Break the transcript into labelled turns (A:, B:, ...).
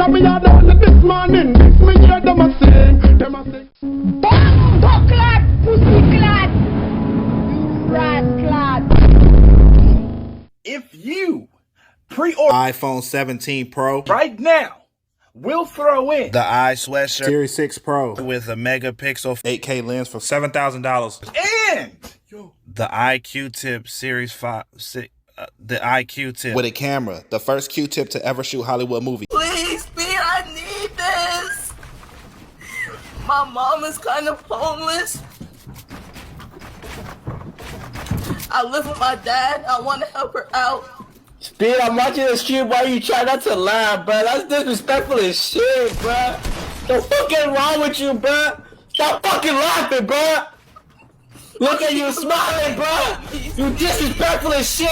A: Me a done this morning, this me hear them a sing,
B: Bomb clad, pussy clad, rat clad.
C: If you pre-order
D: iPhone 17 Pro
C: right now, we'll throw in
D: the eye sweatshirt
A: Series 6 Pro
D: with a megapixel 8K lens for $7,000.
C: and
D: The eye Q-tip Series 5, the eye Q-tip with a camera, the first Q-tip to ever shoot Hollywood movie.
E: Please, Pete, I need this. My mom is kind of homeless. I live with my dad. I want to help her out.
F: Speed, I'm watching the stream while you try not to laugh, bro. That's disrespectful as shit, bro. The fuck is wrong with you, bro? Stop fucking laughing, bro. Look at you smiling, bro. You disrespectful as shit.